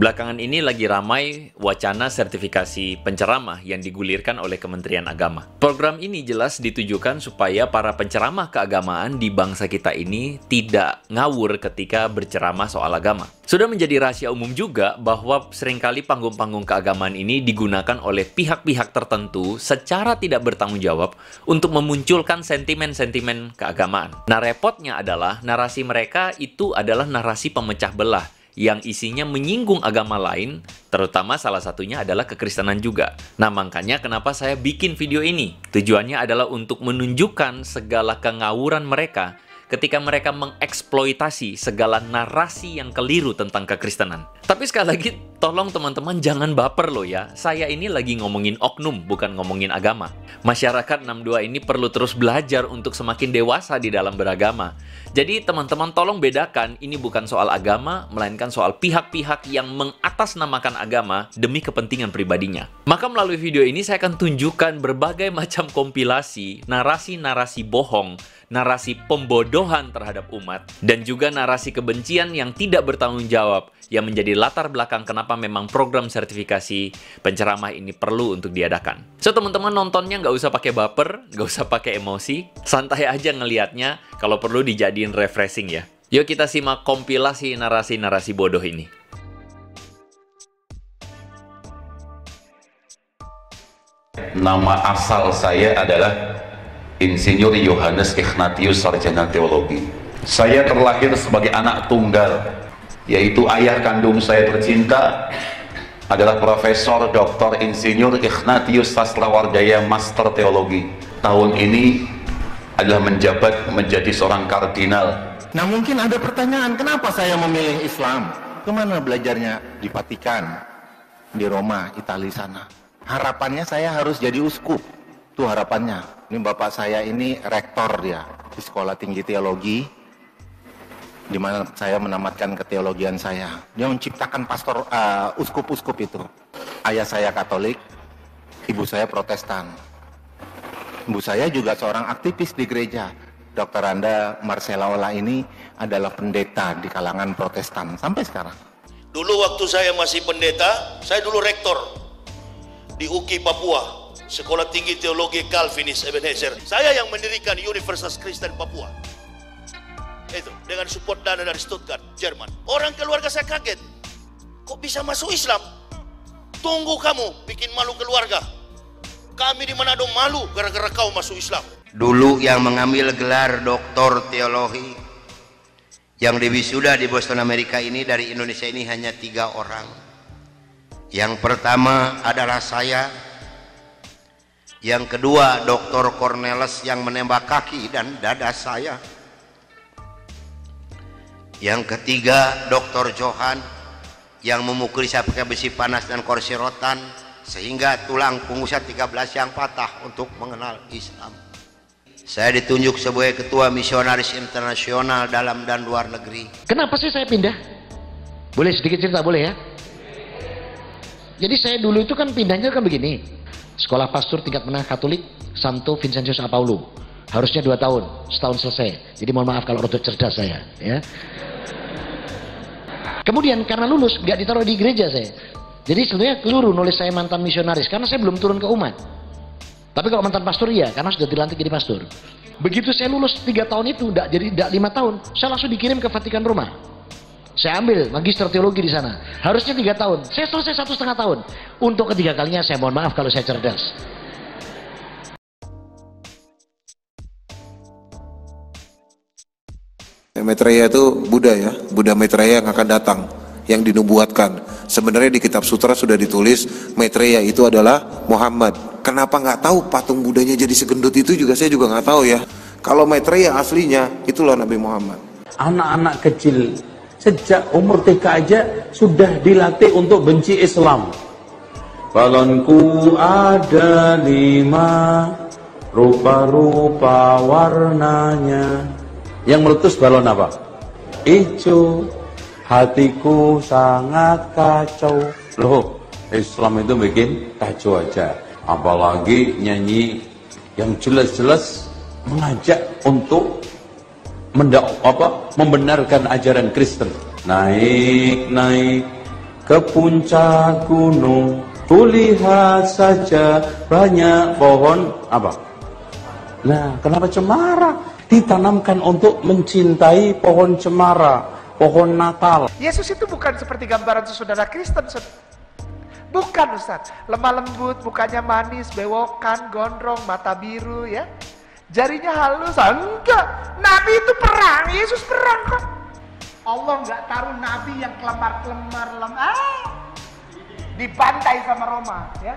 Belakangan ini lagi ramai wacana sertifikasi penceramah yang digulirkan oleh Kementerian Agama. Program ini jelas ditujukan supaya para penceramah keagamaan di bangsa kita ini tidak ngawur ketika berceramah soal agama. Sudah menjadi rahasia umum juga bahwa seringkali panggung-panggung keagamaan ini digunakan oleh pihak-pihak tertentu secara tidak bertanggung jawab untuk memunculkan sentimen-sentimen keagamaan. Nah, repotnya adalah narasi mereka itu adalah narasi pemecah belah yang isinya menyinggung agama lain, terutama salah satunya adalah kekristenan juga. Nah, makanya kenapa saya bikin video ini. Tujuannya adalah untuk menunjukkan segala kengawuran mereka ketika mereka mengeksploitasi segala narasi yang keliru tentang kekristenan. Tapi sekali lagi, tolong teman-teman jangan baper loh ya. Saya ini lagi ngomongin oknum, bukan ngomongin agama. Masyarakat 62 ini perlu terus belajar untuk semakin dewasa di dalam beragama. Jadi teman-teman tolong bedakan, ini bukan soal agama, melainkan soal pihak-pihak yang mengatasnamakan agama demi kepentingan pribadinya. Maka melalui video ini saya akan tunjukkan berbagai macam kompilasi, narasi-narasi bohong, narasi pembodohan terhadap umat, dan juga narasi kebencian yang tidak bertanggung jawab yang menjadi latar belakang kenapa memang program sertifikasi penceramah ini perlu untuk diadakan. So, teman-teman nontonnya nggak usah pakai baper, nggak usah pakai emosi, santai aja ngelihatnya, kalau perlu dijadiin refreshing ya. Yuk kita simak kompilasi narasi-narasi bodoh ini. Nama asal saya adalah Insinyur Yohanes Ignatius Sarjana Teologi. Saya terlahir sebagai anak tunggal, yaitu ayah kandung saya tercinta adalah Profesor Dr. Insinyur Ignatius Sastrawardaya Master Teologi. Tahun ini adalah menjabat menjadi seorang kardinal. Nah, mungkin ada pertanyaan, kenapa saya memilih Islam? Kemana belajarnya? Di Vatikan, di Roma, Italia sana. Harapannya saya harus jadi uskup. Itu harapannya. Ini bapak saya ini rektor dia di Sekolah Tinggi Teologi, di mana saya menamatkan keteologian saya. Dia menciptakan pastor uskup-uskup itu. Ayah saya Katolik, ibu saya Protestan. Ibu saya juga seorang aktivis di gereja. Dr. Anda Marcella Ola ini adalah pendeta di kalangan Protestan sampai sekarang. Dulu waktu saya masih pendeta, saya dulu rektor di UKI Papua, Sekolah Tinggi Teologi Calvinis Ebenezer. Saya yang mendirikan Universitas Kristen Papua. Itu dengan support dana dari Stuttgart, Jerman. Orang keluarga saya kaget. Kok bisa masuk Islam? Tunggu kamu bikin malu keluarga. Kami di Manado malu gara-gara kau masuk Islam. Dulu yang mengambil gelar doktor teologi yang diwisuda di Boston Amerika ini dari Indonesia ini hanya 3 orang. Yang pertama adalah saya. Yang kedua Dr. Cornelis yang menembak kaki dan dada saya. Yang ketiga Dr. Johan yang memukuli saya pakai besi panas dan kursi rotan sehingga tulang punggung saya 13 yang patah untuk mengenal Islam. Saya ditunjuk sebagai ketua misionaris internasional dalam dan luar negeri. Kenapa sih saya pindah? Boleh sedikit cerita, boleh ya? Jadi saya dulu itu kan pindahnya kan begini. Sekolah pastor tingkat menengah Katolik Santo Vincentius Apaulo. Harusnya 2 tahun, setahun selesai. Jadi mohon maaf kalau rotok cerdas saya, ya. Kemudian karena lulus nggak ditaruh di gereja saya. Jadi sebenarnya keliru nulis saya mantan misionaris karena saya belum turun ke umat. Tapi kalau mantan pastor iya, karena sudah dilantik jadi pastor. Begitu saya lulus 3 tahun itu, tidak 5 tahun, saya langsung dikirim ke Vatikan Roma. Saya ambil magister teologi di sana. Harusnya 3 tahun, saya selesai 1,5 tahun. Untuk ketiga kalinya saya mohon maaf kalau saya cerdas. Maitreya itu Buddha ya, Buddha Maitreya yang akan datang, yang dinubuatkan. Sebenarnya di kitab sutra sudah ditulis Maitreya itu adalah Muhammad. Kenapa nggak tahu patung Budanya jadi segendut itu juga saya juga nggak tahu ya. Kalau Maitreya aslinya itulah Nabi Muhammad. Anak-anak kecil sejak umur TK aja sudah dilatih untuk benci Islam. Balonku ada 5 rupa-rupa warnanya. Yang meletus balon apa? Ijo. Hatiku sangat kacau. Loh, Islam itu bikin kacau aja. Apalagi nyanyi yang jelas-jelas mengajak untuk membenarkan ajaran Kristen. Naik ke puncak gunung, kulihat saja banyak pohon apa? Nah, kenapa cemara? Ditanamkan untuk mencintai pohon cemara, pohon Natal. Yesus itu bukan seperti gambaran saudara Kristen. Bukan, Ustaz. Lemah lembut, mukanya manis, bewokan, gondrong, mata biru, ya. Jarinya halus. Enggak. Nabi itu perang. Yesus perang kok. Allah nggak taruh Nabi yang kelemar-kelemar, dibantai sama Roma, ya.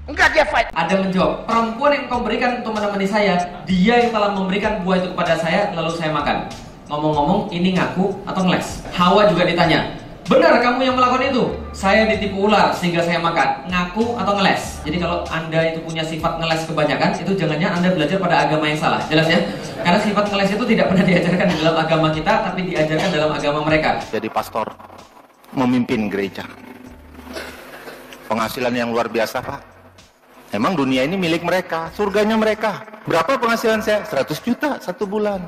Enggak, dia fight. Ada menjawab, perempuan yang kau berikan untuk menemani saya, dia yang telah memberikan buah itu kepada saya, lalu saya makan. Ngomong-ngomong, ini ngaku atau ngeles? Hawa juga ditanya, benar kamu yang melakukan itu? Saya ditipu ular sehingga saya makan. Ngaku atau ngeles? Jadi kalau Anda itu punya sifat ngeles kebanyakan, itu jangannya Anda belajar pada agama yang salah. Jelas ya? Karena sifat ngeles itu tidak pernah diajarkan di dalam agama kita, tapi diajarkan dalam agama mereka. Jadi pastor, memimpin gereja. Penghasilan yang luar biasa, Pak. Emang dunia ini milik mereka, surganya mereka. Berapa penghasilan saya? 100 juta 1 bulan.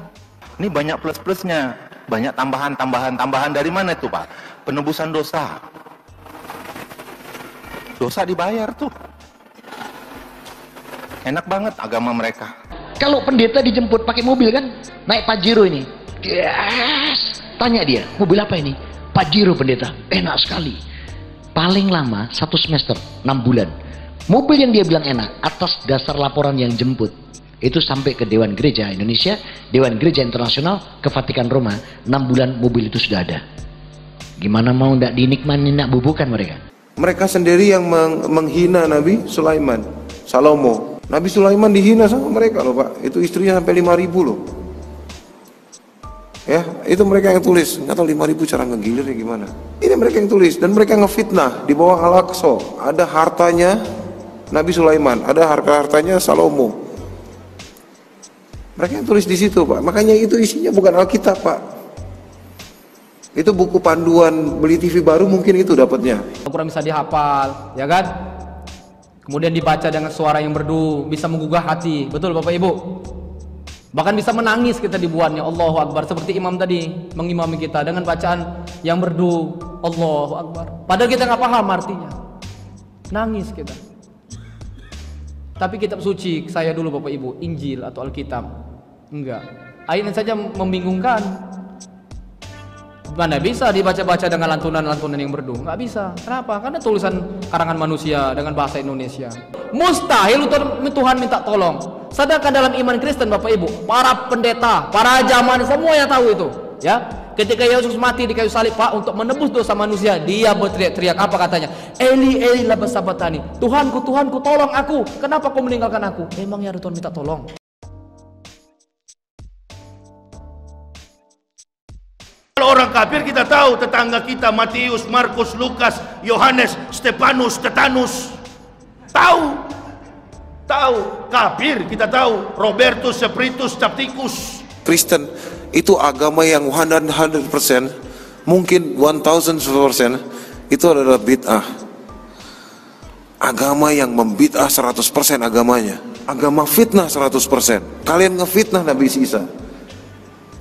Ini banyak plus-plusnya. Banyak tambahan dari mana itu, Pak? Penebusan dosa. Dosa dibayar tuh. Enak banget agama mereka. Kalau pendeta dijemput pakai mobil kan, naik Pajero ini. Yes. Tanya dia, mobil apa ini? Pajero pendeta. Enak sekali. Paling lama 1 semester, 6 bulan. Mobil yang dia bilang enak, atas dasar laporan yang jemput. Itu sampai ke Dewan Gereja Indonesia, Dewan Gereja Internasional, ke Vatikan Roma. 6 bulan mobil itu sudah ada. Gimana mau ndak dinikmati, ndak bubukan mereka? Mereka sendiri yang menghina Nabi Sulaiman, Salomo. Nabi Sulaiman dihina sama mereka loh, Pak. Itu istrinya sampai 5.000 loh. Ya, itu mereka yang tulis. Nggak tahu 5.000 cara ngegilir ya gimana. Ini mereka yang tulis, dan mereka ngefitnah di bawah Al-Aqsa. Ada hartanya Nabi Sulaiman, ada hartanya Salomo. Mereka yang tulis di situ, Pak. Makanya itu isinya bukan Alkitab, Pak. Itu buku panduan, beli TV baru mungkin itu dapatnya. Al-Quran bisa dihafal, ya kan? Kemudian dibaca dengan suara yang merdu, bisa menggugah hati. Betul Bapak Ibu? Bahkan bisa menangis kita dibuatnya. Allahu Akbar. Seperti imam tadi mengimami kita dengan bacaan yang merdu. Allahu Akbar. Padahal kita nggak paham artinya. Nangis kita. Tapi kitab suci, saya dulu Bapak Ibu, Injil atau Alkitab, enggak. Ayatnya saja membingungkan. Mana bisa dibaca-baca dengan lantunan-lantunan yang merdu? Enggak bisa. Kenapa? Karena tulisan karangan manusia dengan bahasa Indonesia. Mustahil Tuhan minta tolong. Sedangkan dalam iman Kristen Bapak Ibu, para pendeta, para zaman semua yang tahu itu, ya. Ketika Yesus mati di kayu salib, Pak, untuk menebus dosa manusia, dia berteriak-teriak, apa katanya? Eli, Eli lama sabatani. Tuhanku, Tuhanku, tolong aku. Kenapa kau meninggalkan aku? Memangnya ada Tuhan minta tolong? Kalau orang kafir kita tahu, tetangga kita Matius, Markus, Lukas, Yohanes, Stefanus, Stetanus. Tahu kafir kita tahu, Robertus, Spiritus, Capticus. Kristen itu agama yang 100%, mungkin 1000% itu adalah bid'ah. Agama yang membid'ah 100% agamanya. Agama fitnah 100%. Kalian ngefitnah Nabi Isa.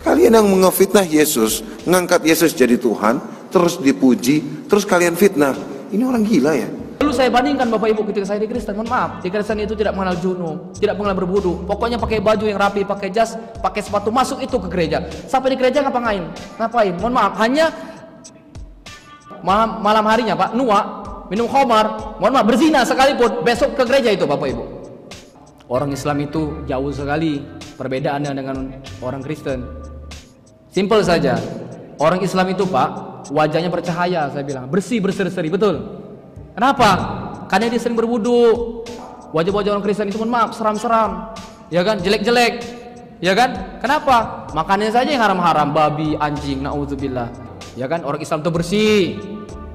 Kalian yang ngefitnah Yesus, ngangkat Yesus jadi Tuhan, terus dipuji, terus kalian fitnah. Ini orang gila ya? Lalu saya bandingkan Bapak Ibu ketika saya di Kristen, mohon maaf, di Kristen itu tidak mengenal junub, tidak mengenal berwudu, pokoknya pakai baju yang rapi, pakai jas, pakai sepatu, masuk itu ke gereja. Sampai di gereja ngapain? Mohon maaf, hanya malam harinya Pak, nuak, minum khamar, mohon maaf, berzina sekalipun, besok ke gereja itu Bapak Ibu. Orang Islam itu jauh sekali perbedaannya dengan orang Kristen. Simple saja, orang Islam itu Pak, wajahnya bercahaya, saya bilang, berseri-berseri, betul. Kenapa? Karena dia sering berwudu. Wajah-wajah orang Kristen itu, mohon maaf, seram-seram, ya kan, jelek-jelek, ya kan? Kenapa? Makannya saja yang haram-haram, babi, anjing, naudzubillah, ya kan? Orang Islam itu bersih,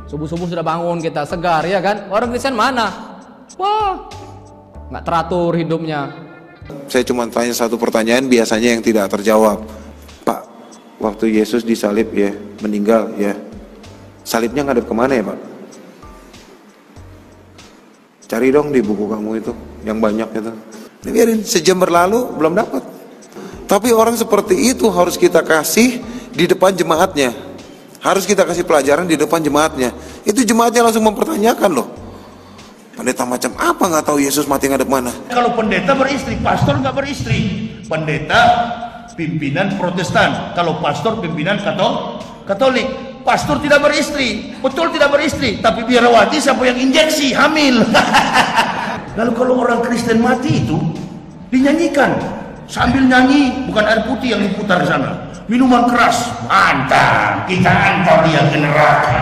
subuh-subuh sudah bangun kita segar, ya kan? Orang Kristen mana? Wah, nggak teratur hidupnya. Saya cuma tanya satu pertanyaan biasanya yang tidak terjawab. Pak, waktu Yesus disalib ya, meninggal ya, salibnya ngadep kemana ya Pak? Cari dong di buku kamu itu, yang banyak itu. Biarin, sejam berlalu belum dapat. Tapi orang seperti itu harus kita kasih di depan jemaatnya. Harus kita kasih pelajaran di depan jemaatnya. Itu jemaatnya langsung mempertanyakan loh. Pendeta macam apa nggak tahu Yesus mati ngadep mana? Kalau pendeta beristri, pastor nggak beristri. Pendeta pimpinan Protestan, kalau pastor pimpinan Katolik. Pastor tidak beristri, betul tidak beristri, tapi biarawati siapa yang injeksi, hamil. Lalu kalau orang Kristen mati itu dinyanyikan sambil nyanyi, bukan air putih yang diputar di sana, minuman keras, mantap, kita antar dia ke neraka.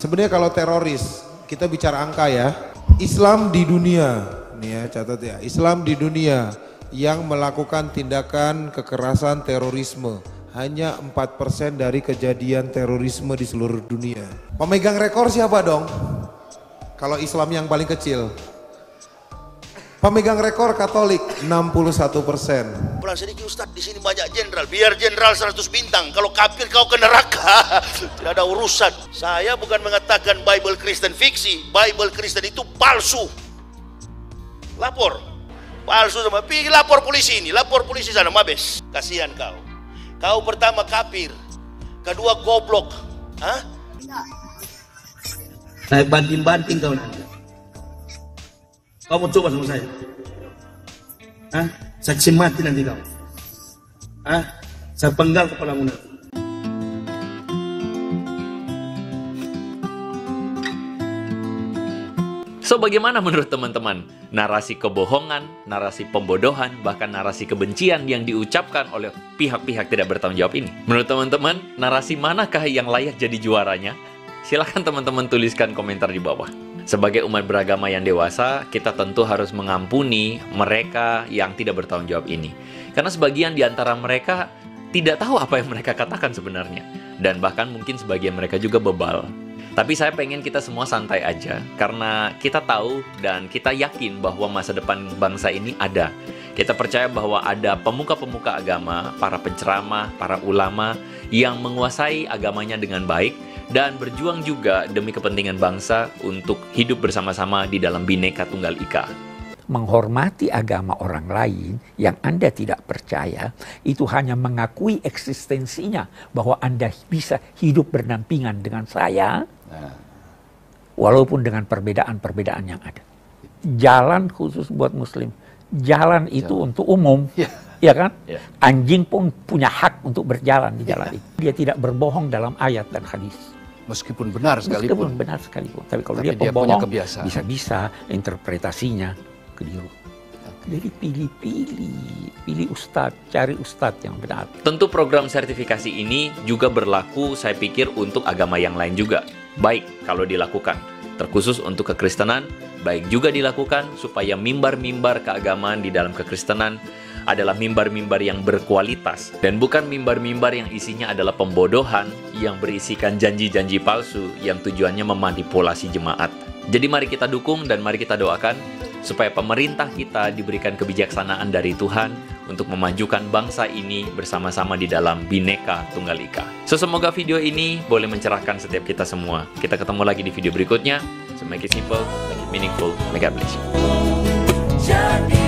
Sebenarnya kalau teroris, kita bicara angka ya, Islam di dunia, nih ya catat ya, Islam di dunia yang melakukan tindakan kekerasan terorisme hanya 4% dari kejadian terorisme di seluruh dunia. Pemegang rekor siapa dong? Kalau Islam yang paling kecil. Pemegang rekor Katolik 61%. Pulang sedikit Ustadz, di sini banyak jenderal. Biar jenderal 100 bintang. Kalau kafir kau ke neraka. Tidak ada urusan. Saya bukan mengatakan Bible Kristen fiksi. Bible Kristen itu palsu. Lapor. Palsu sama. Pergi lapor polisi ini. Lapor polisi sana, mabes. Kasihan kau. Kau pertama kafir. Kedua goblok. Hah? Saya banting-banting kau nanti. Kau mau coba sama saya? Hah? Saksi mati nanti kau. Hah? Saya penggal kepalamu nanti. So, bagaimana menurut teman-teman? Narasi kebohongan, narasi pembodohan, bahkan narasi kebencian yang diucapkan oleh pihak-pihak tidak bertanggung jawab ini. Menurut teman-teman, narasi manakah yang layak jadi juaranya? Silahkan teman-teman tuliskan komentar di bawah. Sebagai umat beragama yang dewasa, kita tentu harus mengampuni mereka yang tidak bertanggung jawab ini. Karena sebagian di antara mereka tidak tahu apa yang mereka katakan sebenarnya. Dan bahkan mungkin sebagian mereka juga bebal. Tapi saya pengen kita semua santai aja, karena kita tahu dan kita yakin bahwa masa depan bangsa ini ada. Kita percaya bahwa ada pemuka-pemuka agama, para penceramah, para ulama yang menguasai agamanya dengan baik dan berjuang juga demi kepentingan bangsa untuk hidup bersama-sama di dalam Bhinneka Tunggal Ika. Menghormati agama orang lain yang Anda tidak percaya, itu hanya mengakui eksistensinya bahwa Anda bisa hidup berdampingan dengan saya, walaupun dengan perbedaan-perbedaan yang ada. Jalan khusus buat Muslim, jalan itu untuk umum, ya kan? Anjing pun punya hak untuk berjalan di jalan itu. Dia tidak berbohong dalam ayat dan hadis. Meskipun benar sekalipun. Meskipun benar sekalipun. Tapi kalau Tapi dia dia pembohong, punya kebiasaan. bisa-bisa interpretasinya keliru. Jadi pilih ustadz, cari ustadz yang benar. Tentu program sertifikasi ini juga berlaku, saya pikir, untuk agama yang lain juga. Baik kalau dilakukan, terkhusus untuk kekristenan, baik juga dilakukan supaya mimbar-mimbar keagamaan di dalam kekristenan adalah mimbar-mimbar yang berkualitas dan bukan mimbar-mimbar yang isinya adalah pembodohan yang berisikan janji-janji palsu yang tujuannya memanipulasi jemaat. Jadi mari kita dukung dan mari kita doakan supaya pemerintah kita diberikan kebijaksanaan dari Tuhan untuk memajukan bangsa ini bersama-sama di dalam Bhinneka Tunggal Ika. So, semoga video ini boleh mencerahkan setiap kita semua. Kita ketemu lagi di video berikutnya. So, make it simple, make it meaningful. May God bless you.